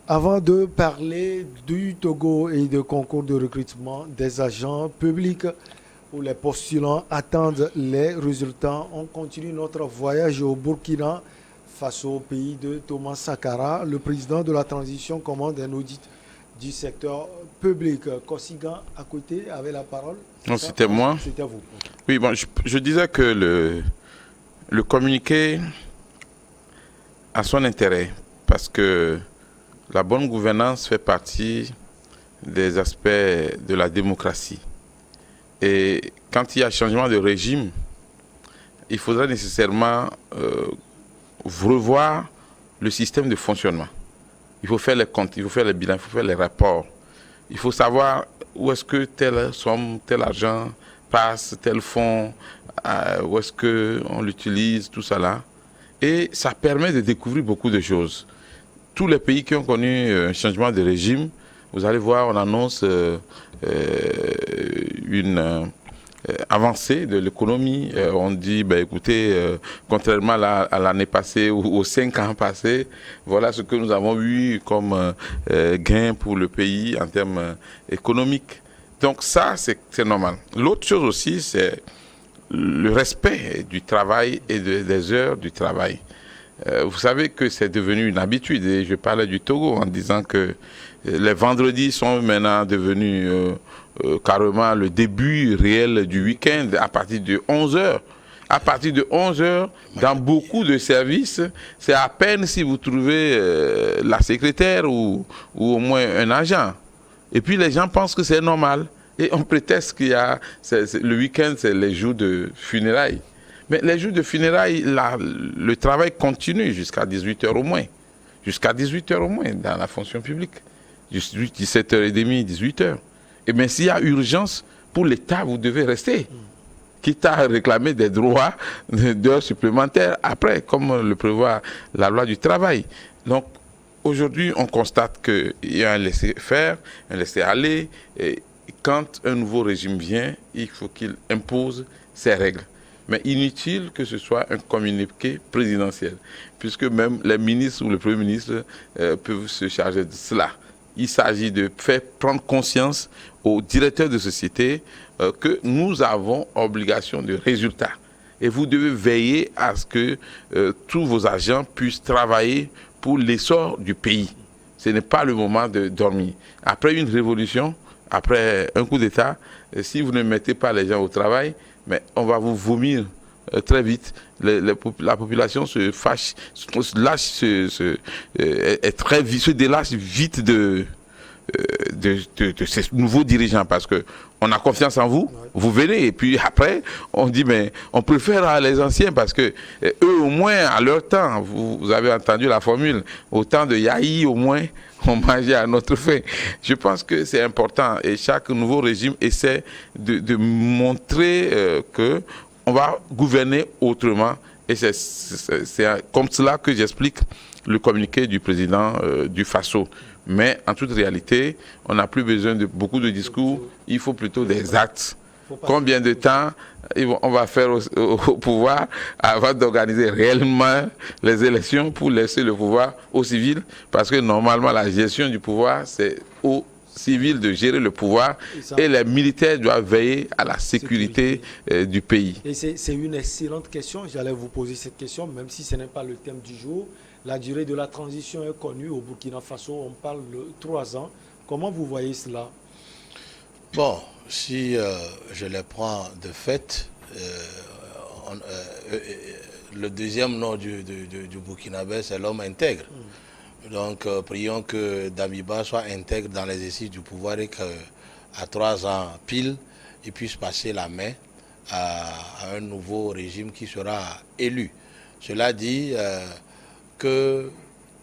Avant de parler du Togo et de concours de recrutement des agents publics où les postulants attendent les résultats, on continue notre voyage au Burkina face au pays de Thomas Sankara. Le président de la transition commande un audit du secteur public. Kosigan, à côté, avait la parole, c'est Non, ça? c'était moi. C'était vous. Ok. Oui, bon, je disais que le communiqué a son intérêt parce que la bonne gouvernance fait partie des aspects de la démocratie. Et quand il y a changement de régime, il faudra nécessairement revoir le système de fonctionnement. Il faut faire les comptes, il faut faire les bilans, il faut faire les rapports. Il faut savoir où est-ce que telle somme, tel argent passe, tel fonds, où est-ce qu'on l'utilise, tout ça là. Et ça permet de découvrir beaucoup de choses. Tous les pays qui ont connu un changement de régime, vous allez voir, on annonce une avancée de l'économie. On dit, ben, écoutez, contrairement à l'année passée ou aux 5 ans passés, voilà ce que nous avons eu comme gain pour le pays en termes économiques. Donc ça, c'est normal. L'autre chose aussi, c'est le respect du travail et des heures du travail. Vous savez que c'est devenu une habitude, et je parlais du Togo en disant que les vendredis sont maintenant devenus carrément le début réel du week-end à partir de 11 heures. À partir de 11 heures, dans beaucoup de services, c'est à peine si vous trouvez la secrétaire ou au moins un agent. Et puis les gens pensent que c'est normal. Et on prétexte qu'il y a le week-end, c'est les jours de funérailles. Mais les jours de funérailles, le travail continue jusqu'à 18 heures au moins. Jusqu'à 18 heures au moins dans la fonction publique. 17h30, 18 heures. Et bien s'il y a urgence, pour l'État, vous devez rester. Quitte à réclamer des droits d'heures supplémentaires après, comme le prévoit la loi du travail. Donc aujourd'hui, on constate qu'il y a un laisser-faire, un laisser-aller. Et quand un nouveau régime vient, il faut qu'il impose ses règles. Mais inutile que ce soit un communiqué présidentiel, puisque même les ministres ou le Premier ministre peuvent se charger de cela. Il s'agit de faire prendre conscience aux directeurs de société que nous avons obligation de résultat. Et vous devez veiller à ce que tous vos agents puissent travailler pour l'essor du pays. Ce n'est pas le moment de dormir. Après une révolution, après un coup d'État, si vous ne mettez pas les gens au travail, mais on va vous vomir très vite. La population se fâche, se lâche, est très vite, se délasse vite de ces nouveaux dirigeants parce que on a confiance en vous, vous venez et puis après on dit mais on préfère les anciens parce que eux au moins à leur temps, vous avez entendu la formule, au temps de Yahi au moins on mangeait à notre faim. Je pense que c'est important et chaque nouveau régime essaie de montrer que on va gouverner autrement et c'est comme cela que j'explique le communiqué du président du Faso. Mais en toute réalité, on n'a plus besoin de beaucoup de discours, il faut plutôt des actes. Combien de temps on va faire au pouvoir avant d'organiser réellement les élections pour laisser le pouvoir aux civils? Parce que normalement, la gestion du pouvoir, c'est aux civils de gérer le pouvoir et les militaires doivent veiller à la sécurité du pays. Et c'est une excellente question. J'allais vous poser cette question, même si ce n'est pas le thème du jour. La durée de la transition est connue au Burkina Faso. On parle de 3 ans. Comment vous voyez cela? Bon, si je les prends de fait, on, le deuxième nom du Burkinabé, c'est l'homme intègre. Donc, prions que Damiba soit intègre dans l'exercice du pouvoir et qu'à 3 ans pile, il puisse passer la main à un nouveau régime qui sera élu. Cela dit que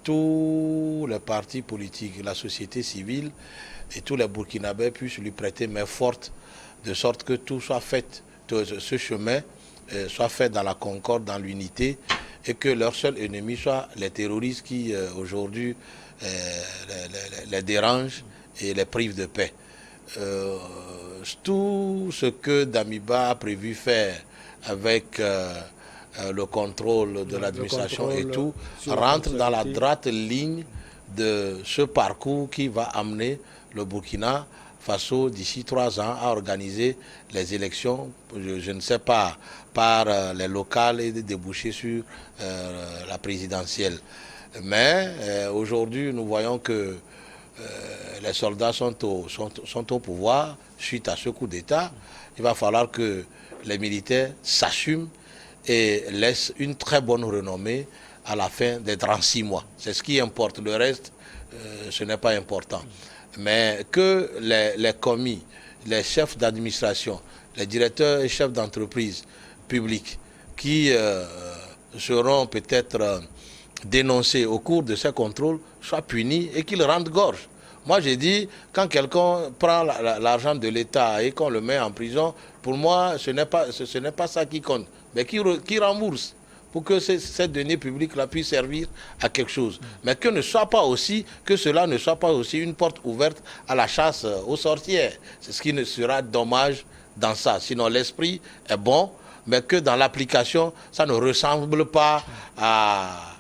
tous les partis politiques, la société civile et tous les Burkinabés puissent lui prêter main forte, de sorte que tout soit fait, que ce chemin soit fait dans la concorde, dans l'unité, et que leur seul ennemi soit les terroristes qui aujourd'hui les dérangent et les privent de paix. Tout ce que Damiba a prévu faire avec le contrôle de l'administration et tout rentre dans la droite ligne de ce parcours qui va amener le Burkina Faso d'ici 3 ans à organiser les élections, je ne sais pas, par les locales et déboucher sur la présidentielle. Mais aujourd'hui, nous voyons que les soldats sont au pouvoir suite à ce coup d'État. Il va falloir que les militaires s'assument et laissent une très bonne renommée à la fin des 36 mois. C'est ce qui importe. Le reste, ce n'est pas important. Mais que les commis, les chefs d'administration, les directeurs et chefs d'entreprise publiques qui seront peut-être dénoncés au cours de ces contrôles soient punis et qu'ils rendent gorge. Moi, j'ai dit, quand quelqu'un prend l'argent de l'État et qu'on le met en prison, pour moi, ce n'est pas ça qui compte, mais qui rembourse pour que ces deniers publics-là puissent servir à quelque chose. Mais que cela ne soit pas aussi une porte ouverte à la chasse aux sorcières. C'est ce qui ne sera dommage dans ça. Sinon, l'esprit est bon, mais que dans l'application, ça ne ressemble pas à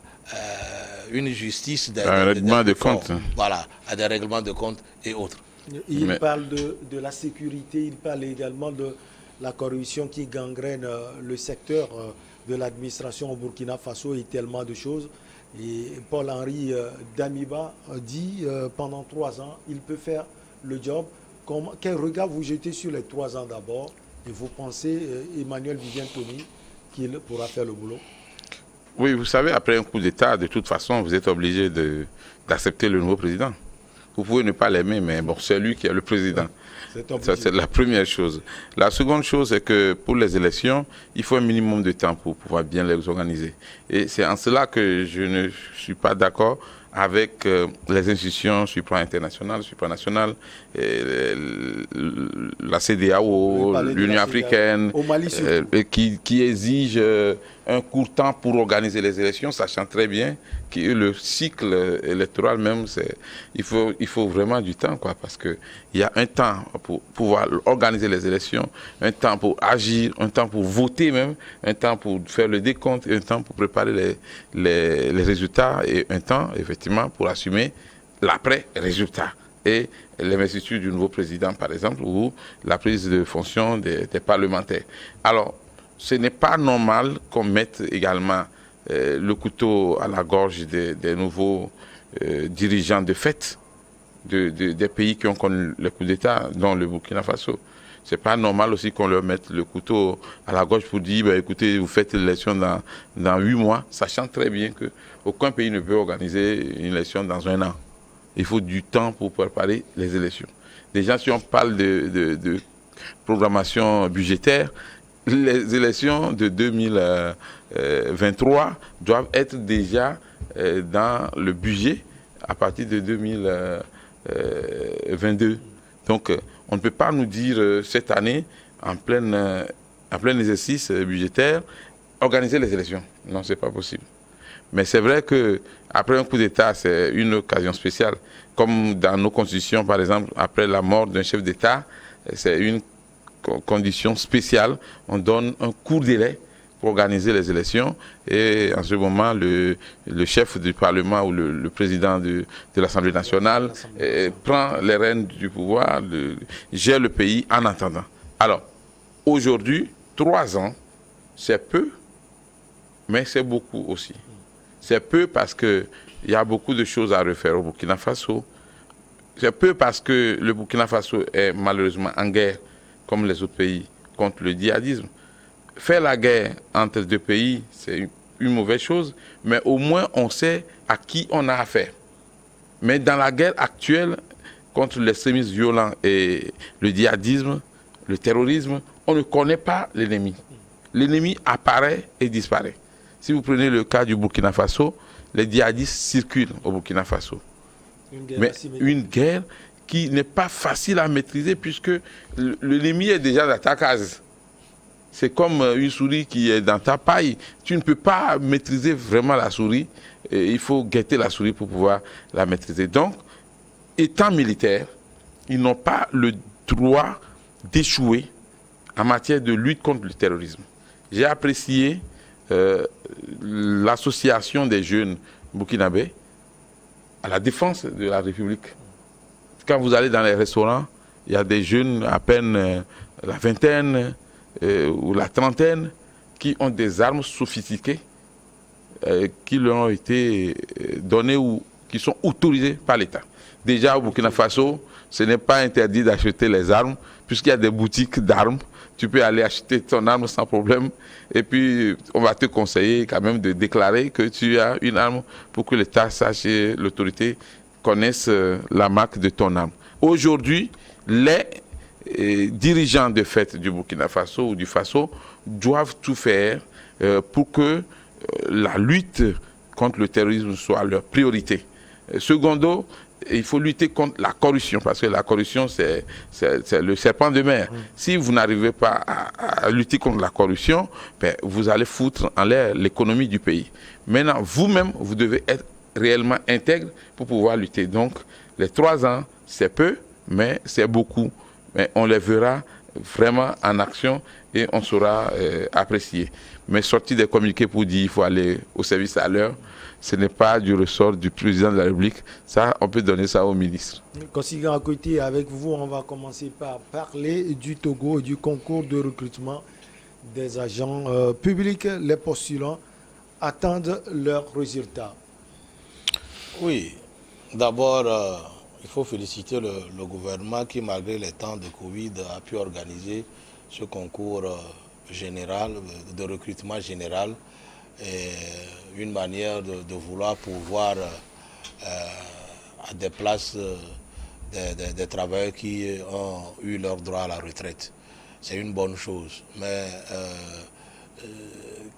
une justice un règlement de compte. Voilà, à des règlements de compte et autres. Il parle de la sécurité, il parle également de la corruption qui gangrène le secteur de l'administration au Burkina Faso et tellement de choses. Et Paul-Henri Damiba dit pendant 3 ans, il peut faire le job. Quel regard vous jetez sur les 3 ans d'abord et vous pensez, Emmanuel Vivien-Tony, qu'il pourra faire le boulot? Oui, vous savez, après un coup d'État, de toute façon, vous êtes obligé d'accepter le nouveau président. Vous pouvez ne pas l'aimer, mais bon, c'est lui qui est le président. Ça, c'est la première chose. La seconde chose, c'est que pour les élections, il faut un minimum de temps pour pouvoir bien les organiser. Et c'est en cela que je ne suis pas d'accord avec les institutions sur le plan international, sur le plan national, la CEDEAO, l'Union africaine, qui exigent un court temps pour organiser les élections, sachant très bien que le cycle électoral même, il faut vraiment du temps, quoi, parce qu'il y a un temps pour pouvoir organiser les élections, un temps pour agir, un temps pour voter même, un temps pour faire le décompte, un temps pour préparer les résultats et un temps, effectivement, pour assumer l'après-résultat. Et l'investiture du nouveau président, par exemple, ou la prise de fonction des parlementaires. Alors, ce n'est pas normal qu'on mette également le couteau à la gorge des nouveaux dirigeants de fait des pays qui ont connu le coup d'État, dont le Burkina Faso. Ce n'est pas normal aussi qu'on leur mette le couteau à la gorge pour dire, écoutez, vous faites l'élection dans 8 mois, sachant très bien qu'aucun pays ne peut organiser une élection dans 1 an. Il faut du temps pour préparer les élections. Déjà, si on parle de programmation budgétaire, les élections de 2023 doivent être déjà dans le budget à partir de 2022. Donc, on ne peut pas nous dire cette année, en plein exercice budgétaire, organiser les élections. Non, ce n'est pas possible. Mais c'est vrai qu'après un coup d'État, c'est une occasion spéciale. Comme dans nos constitutions, par exemple, après la mort d'un chef d'État, c'est une condition spéciale. On donne un court délai pour organiser les élections. Et en ce moment, le chef du Parlement ou le président de l'Assemblée nationale prend les rênes du pouvoir, gère le pays en attendant. Alors, aujourd'hui, 3 ans, c'est peu, mais c'est beaucoup aussi. C'est peu parce qu'il y a beaucoup de choses à refaire au Burkina Faso. C'est peu parce que le Burkina Faso est malheureusement en guerre, comme les autres pays, contre le djihadisme. Faire la guerre entre 2 pays, c'est une mauvaise chose, mais au moins on sait à qui on a affaire. Mais dans la guerre actuelle, contre l'extrémisme violent et le djihadisme, le terrorisme, on ne connaît pas l'ennemi. L'ennemi apparaît et disparaît. Si vous prenez le cas du Burkina Faso, les djihadistes circulent au Burkina Faso. Une guerre qui n'est pas facile à maîtriser puisque l'ennemi est déjà dans ta case. C'est comme une souris qui est dans ta paille. Tu ne peux pas maîtriser vraiment la souris. Il faut guetter la souris pour pouvoir la maîtriser. Donc, étant militaires, ils n'ont pas le droit d'échouer en matière de lutte contre le terrorisme. J'ai apprécié l'association des jeunes burkinabés à la défense de la République. Quand vous allez dans les restaurants, il y a des jeunes à peine la vingtaine ou la trentaine qui ont des armes sophistiquées qui leur ont été données ou qui sont autorisées par l'État. Déjà au Burkina Faso, ce n'est pas interdit d'acheter les armes puisqu'il y a des boutiques d'armes. Tu peux aller acheter ton arme sans problème et puis on va te conseiller quand même de déclarer que tu as une arme pour que l'État sache et l'autorité connaisse la marque de ton arme. Aujourd'hui, les dirigeants de fait du Burkina Faso ou du Faso doivent tout faire pour que la lutte contre le terrorisme soit leur priorité. Secondo, il faut lutter contre la corruption, parce que la corruption, c'est le serpent de mer. Si vous n'arrivez pas à lutter contre la corruption, ben, vous allez foutre en l'air l'économie du pays. Maintenant, vous-même, vous devez être réellement intègre pour pouvoir lutter. Donc, les 3 ans, c'est peu, mais c'est beaucoup. Mais on les verra vraiment en action et on saura apprécier. Mais sortir des communiqués pour dire qu'il faut aller au service à l'heure, ce n'est pas du ressort du président de la République. Ça, on peut donner ça au ministre. Consigliere Akoité, avec vous, on va commencer par parler du Togo et du concours de recrutement des agents publics. Les postulants attendent leurs résultats. Oui, d'abord, il faut féliciter le gouvernement qui, malgré les temps de Covid, a pu organiser ce concours général, de recrutement général, et une manière de vouloir pouvoir à des places des travailleurs qui ont eu leur droit à la retraite. C'est une bonne chose. Mais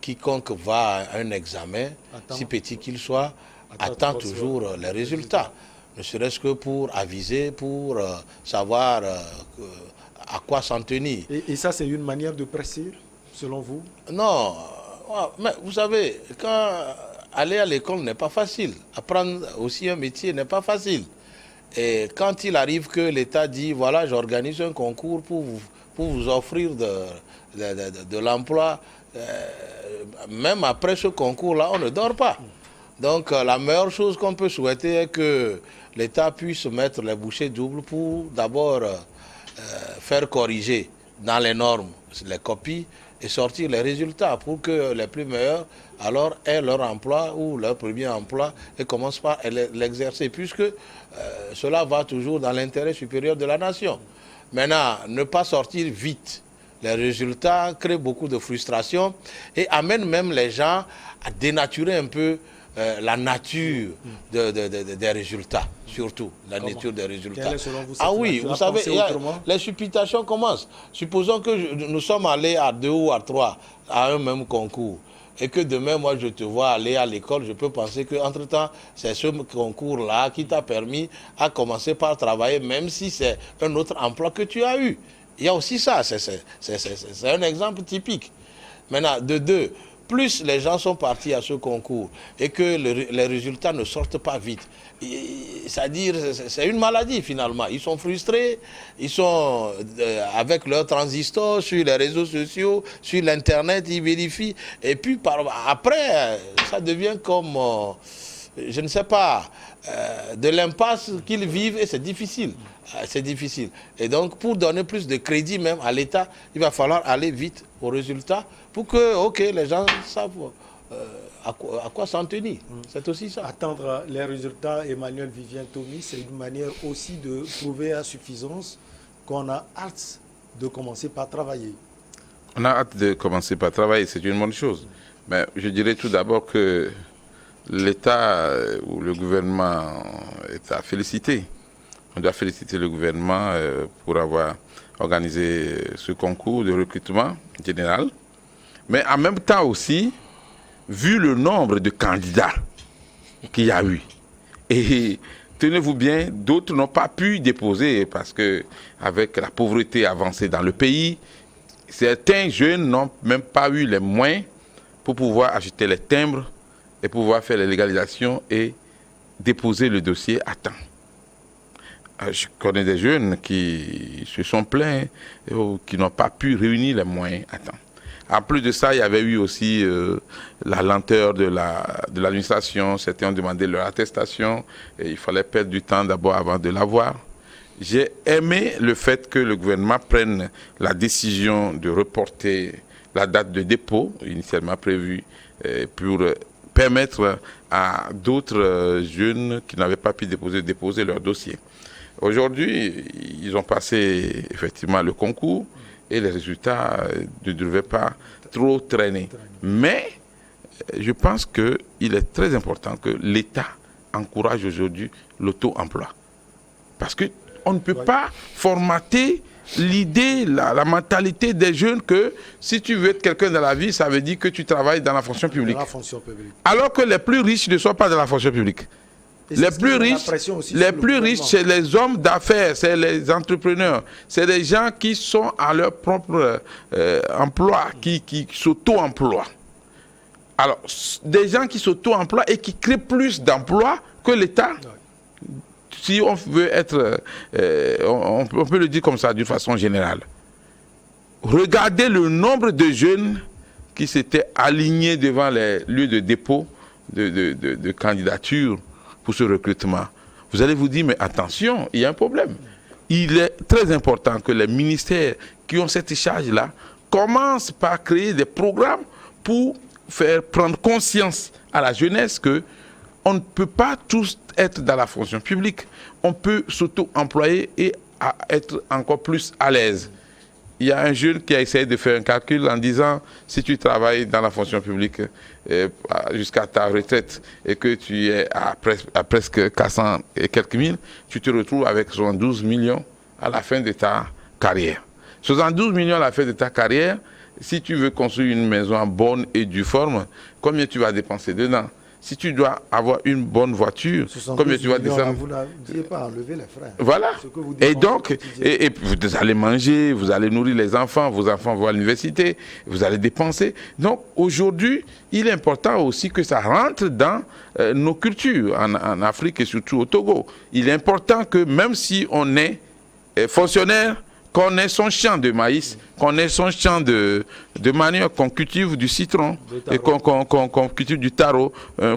quiconque va à un examen, si petit qu'il soit, attend toujours les résultats. Ne serait-ce que pour aviser, pour savoir à quoi s'en tenir. Et ça, c'est une manière de presser, selon vous? Non, mais vous savez, aller à l'école n'est pas facile. Apprendre aussi un métier n'est pas facile. Et quand il arrive que l'État dit, voilà, j'organise un concours pour vous offrir de l'emploi, même après ce concours-là, on ne dort pas. Donc la meilleure chose qu'on peut souhaiter est que l'État puisse mettre les bouchées doubles pour d'abord faire corriger dans les normes les copies et sortir les résultats pour que les plus meilleurs alors aient leur emploi ou leur premier emploi et commencent par l'exercer, puisque cela va toujours dans l'intérêt supérieur de la nation. Maintenant, ne pas sortir vite les résultats crée beaucoup de frustration et amène même les gens à dénaturer un peu la nature des résultats, surtout la nature des résultats. Quelle est, selon vous, ah oui, vous savez, les supputations commencent. Supposons que nous sommes allés à 2 ou à 3 à un même concours et que demain, moi, je te vois aller à l'école, je peux penser qu'entre-temps, c'est ce concours-là qui t'a permis à commencer par travailler, même si c'est un autre emploi que tu as eu. Il y a aussi ça, c'est un exemple typique. Maintenant, de 2, plus les gens sont partis à ce concours et que les résultats ne sortent pas vite, c'est-à-dire c'est une maladie finalement. Ils sont frustrés, ils sont avec leurs transistors sur les réseaux sociaux, sur l'internet, ils vérifient et puis après ça devient comme, je ne sais pas, de l'impasse qu'ils vivent et c'est difficile. C'est difficile. Et donc, pour donner plus de crédit même à l'État, il va falloir aller vite aux résultats pour que, ok, les gens savent à quoi s'en tenir. C'est aussi ça. Attendre les résultats, Emmanuel Vivien Thomy, c'est une manière aussi de prouver à suffisance qu'on a hâte de commencer par travailler. On a hâte de commencer par travailler, c'est une bonne chose. Mais je dirais tout d'abord que l'État ou le gouvernement est à féliciter. On doit féliciter le gouvernement pour avoir organisé ce concours de recrutement général. Mais en même temps aussi, vu le nombre de candidats qu'il y a eu, et tenez-vous bien, d'autres n'ont pas pu déposer parce que avec la pauvreté avancée dans le pays, certains jeunes n'ont même pas eu les moyens pour pouvoir acheter les timbres et pouvoir faire les légalisations et déposer le dossier à temps. Je connais des jeunes qui se sont plaints ou qui n'ont pas pu réunir les moyens à temps. En plus de ça, il y avait eu aussi la lenteur de l'administration. Certains ont demandé leur attestation et il fallait perdre du temps d'abord avant de l'avoir. J'ai aimé le fait que le gouvernement prenne la décision de reporter la date de dépôt initialement prévue pour permettre à d'autres jeunes qui n'avaient pas pu déposer leur dossier. Aujourd'hui, ils ont passé effectivement le concours et les résultats ne devaient pas trop traîner. Mais je pense qu'il est très important que l'État encourage aujourd'hui l'auto-emploi. Parce qu'on ne peut pas formater l'idée, la mentalité des jeunes que si tu veux être quelqu'un dans la vie, ça veut dire que tu travailles dans la fonction publique. Alors que les plus riches ne sont pas dans la fonction publique. Les plus riches, c'est les hommes d'affaires, c'est les entrepreneurs, c'est les gens qui sont à leur propre emploi, qui s'auto-emploient. Alors, des gens qui s'auto-emploient et qui créent plus d'emplois que l'État. Si on veut être, on peut le dire comme ça d'une façon générale. Regardez le nombre de jeunes qui s'étaient alignés devant les lieux de dépôt de candidature pour ce recrutement. Vous allez vous dire, mais attention, il y a un problème. Il est très important que les ministères qui ont cette charge-là commencent par créer des programmes pour faire prendre conscience à la jeunesse que on ne peut pas tous être dans la fonction publique. On peut s'auto-employer et être encore plus à l'aise. Il y a un jeune qui a essayé de faire un calcul en disant, si tu travailles dans la fonction publique jusqu'à ta retraite et que tu es à presque 400 et quelques mille, tu te retrouves avec 72 millions à la fin de ta carrière. 72 millions à la fin de ta carrière, si tu veux construire une maison en bonne et due forme, combien tu vas dépenser dedans? Si tu dois avoir une bonne voiture, combien tu vas descendre? Vous n'aviez pas enlevé les frais. Voilà. Et donc, et vous allez manger, vous allez nourrir les enfants, vos enfants vont à l'université, vous allez dépenser. Donc, aujourd'hui, il est important aussi que ça rentre dans nos cultures en Afrique et surtout au Togo. Il est important que même si on est fonctionnaire, qu'on ait son champ de maïs, qu'on ait son champ de manioc, qu'on cultive du citron, et qu'on cultive du taro,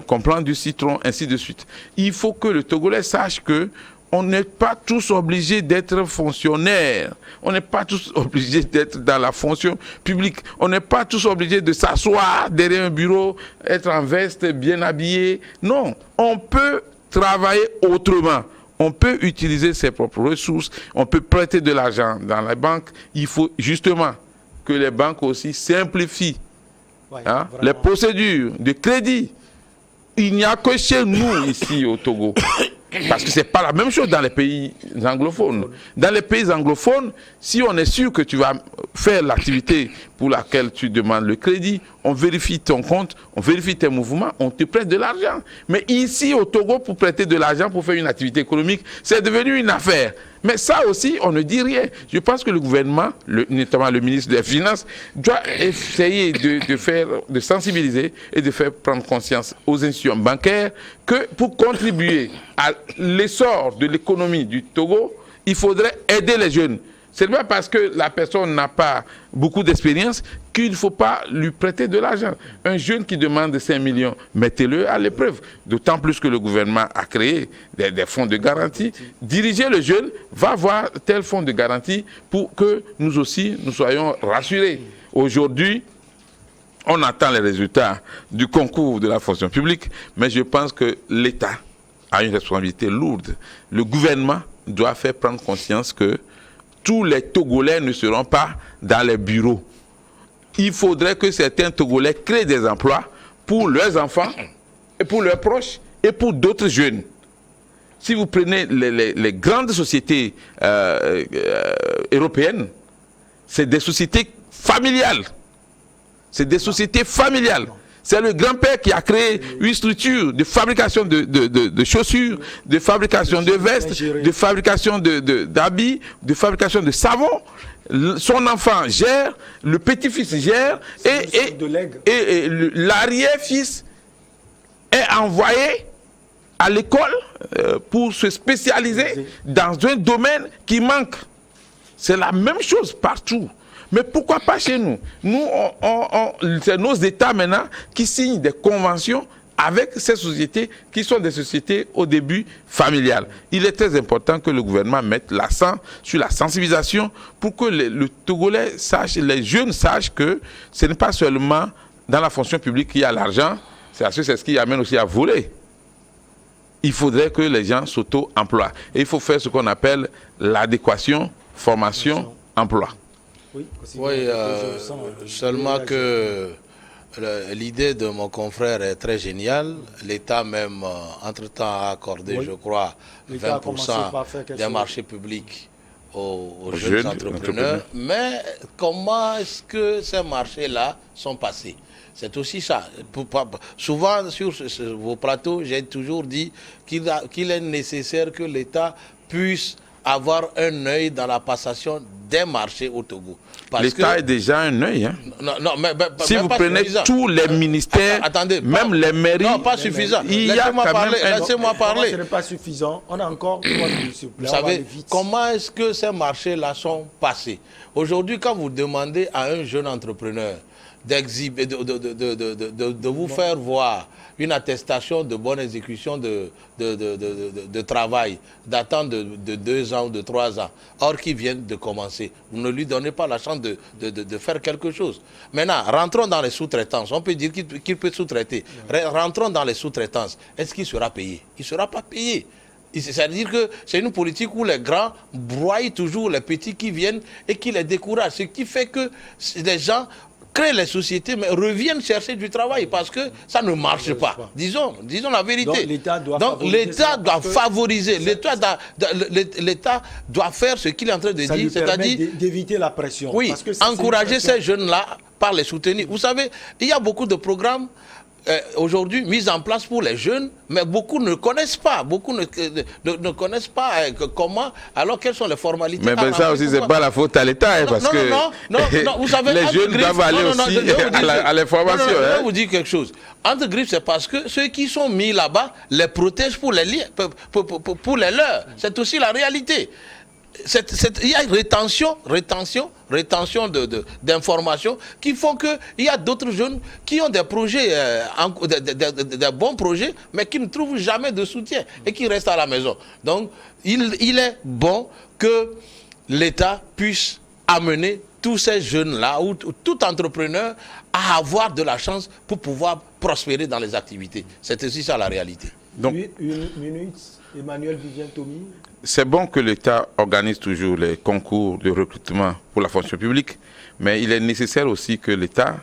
qu'on plante du citron, ainsi de suite. Il faut que le Togolais sache que on n'est pas tous obligés d'être fonctionnaires. On n'est pas tous obligés d'être dans la fonction publique. On n'est pas tous obligés de s'asseoir derrière un bureau, être en veste, bien habillé. Non, on peut travailler autrement. On peut utiliser ses propres ressources, on peut prêter de l'argent dans les banques. Il faut justement que les banques aussi simplifient les procédures de crédit. Il n'y a que chez nous, ici au Togo. Parce que ce n'est pas la même chose dans les pays anglophones. Dans les pays anglophones, si on est sûr que tu vas faire l'activité pour laquelle tu demandes le crédit, on vérifie ton compte, on vérifie tes mouvements, on te prête de l'argent. Mais ici au Togo, pour prêter de l'argent pour faire une activité économique, c'est devenu une affaire. Mais ça aussi, on ne dit rien. Je pense que le gouvernement, notamment le ministre des Finances, doit essayer de sensibiliser et de faire prendre conscience aux institutions bancaires que pour contribuer à l'essor de l'économie du Togo, il faudrait aider les jeunes. Ce n'est pas parce que la personne n'a pas beaucoup d'expérience qu'il ne faut pas lui prêter de l'argent. Un jeune qui demande 5 millions, mettez-le à l'épreuve. D'autant plus que le gouvernement a créé des fonds de garantie. Diriger le jeune va voir tel fonds de garantie pour que nous aussi, nous soyons rassurés. Aujourd'hui, on attend les résultats du concours de la fonction publique, mais je pense que l'État a une responsabilité lourde. Le gouvernement doit faire prendre conscience que tous les Togolais ne seront pas dans les bureaux. Il faudrait que certains Togolais créent des emplois pour leurs enfants, et pour leurs proches, et pour d'autres jeunes. Si vous prenez les grandes sociétés européennes, c'est des sociétés familiales. C'est des sociétés familiales. C'est le grand-père qui a créé une structure de fabrication de chaussures, de fabrication de vestes, de fabrication d'habits, de fabrication de savon. Son enfant gère, le petit-fils gère, et l'arrière-fils est envoyé à l'école pour se spécialiser dans un domaine qui manque. C'est la même chose partout. Mais pourquoi pas chez nous? Nous, c'est nos États maintenant qui signent des conventions avec ces sociétés qui sont des sociétés au début familiales. Il est très important que le gouvernement mette l'accent sur la sensibilisation pour que le Togolais sache, les jeunes sachent que ce n'est pas seulement dans la fonction publique qu'il y a l'argent, c'est ce qui amène aussi à voler. Il faudrait que les gens s'auto-emploient. Et il faut faire ce qu'on appelle l'adéquation, formation, emploi. Oui, seulement que l'idée de mon confrère est très géniale. L'État même, entre-temps, a accordé, je crois, 20% des marchés publics aux jeunes entrepreneurs. Mais comment est-ce que ces marchés-là sont passés? C'est aussi ça. Souvent, sur vos plateaux, j'ai toujours dit qu'il est nécessaire que l'État puisse avoir un œil dans la passation des marchés au Togo. L'État est déjà un œil. Hein. Non, si vous prenez tous les ministères, même les mairies... Non, pas suffisant. Laissez-moi parler. Ce n'est pas suffisant. On a encore 3 minutes, s'il vous plaît. Vous savez, comment est-ce que ces marchés-là sont passés? Aujourd'hui, quand vous demandez à un jeune entrepreneur de vous faire voir une attestation de bonne exécution de travail datant de 2 ans ou de 3 ans, or qu'il vient de commencer, vous ne lui donnez pas la chance de faire quelque chose. Maintenant, rentrons dans les sous-traitances. On peut dire qu'il peut sous-traiter. Rentrons dans les sous-traitances. Est-ce qu'il sera payé? Il ne sera pas payé. C'est-à-dire que c'est une politique où les grands broient toujours les petits qui viennent et qui les découragent. Ce qui fait que les gens créent les sociétés, mais reviennent chercher du travail parce que ça ne marche pas. Disons la vérité. Donc l'État doit favoriser. L'État doit faire ce qu'il est en train de dire, c'est-à-dire d'éviter la pression. Oui, parce que encourager ces jeunes-là par les soutenir. Vous savez, il y a beaucoup de programmes aujourd'hui mis en place pour les jeunes, mais beaucoup ne connaissent pas. Beaucoup ne connaissent pas comment, alors quelles sont les formalités. Mais ça aussi, ce n'est pas la faute à l'État, parce que vous savez, les jeunes doivent aller aussi à l'information. Je vais vous dire quelque chose. Entre griffes, c'est parce que ceux qui sont mis là-bas les protègent pour les leurs. C'est aussi la réalité. Il y a une rétention d'informations qui font qu'il y a d'autres jeunes qui ont des projets, des bons projets, mais qui ne trouvent jamais de soutien et qui restent à la maison. Donc, il est bon que l'État puisse amener tous ces jeunes-là, ou tout entrepreneur, à avoir de la chance pour pouvoir prospérer dans les activités. C'est aussi ça la réalité. Donc, une minute, Emmanuel Vivien-Tomi. C'est bon que l'État organise toujours les concours de recrutement pour la fonction publique, mais il est nécessaire aussi que l'État,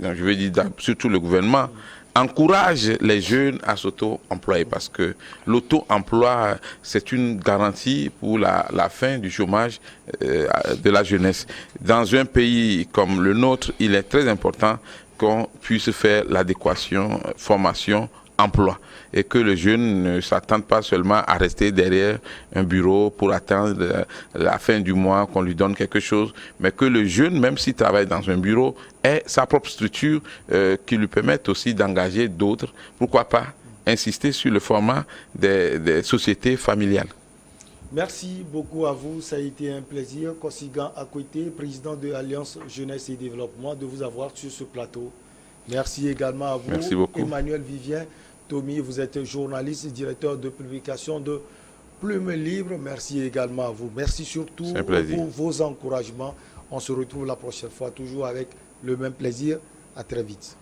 je veux dire surtout le gouvernement, encourage les jeunes à s'auto-employer parce que l'auto-emploi, c'est une garantie pour la fin du chômage de la jeunesse. Dans un pays comme le nôtre, il est très important qu'on puisse faire l'adéquation, formation, emploi, et que le jeune ne s'attende pas seulement à rester derrière un bureau pour attendre la fin du mois qu'on lui donne quelque chose, mais que le jeune, même s'il travaille dans un bureau, ait sa propre structure qui lui permette aussi d'engager d'autres. Pourquoi pas insister sur le format des sociétés familiales. Merci beaucoup à vous, ça a été un plaisir. Kosigan Akwete, président de l'Alliance Jeunesse et Développement, de vous avoir sur ce plateau. Merci également à vous. Merci beaucoup. Emmanuel Vivien Tomi, vous êtes journaliste et directeur de publication de Plume Libre. Merci également à vous. Merci surtout pour vos encouragements. On se retrouve la prochaine fois, toujours avec le même plaisir. À très vite.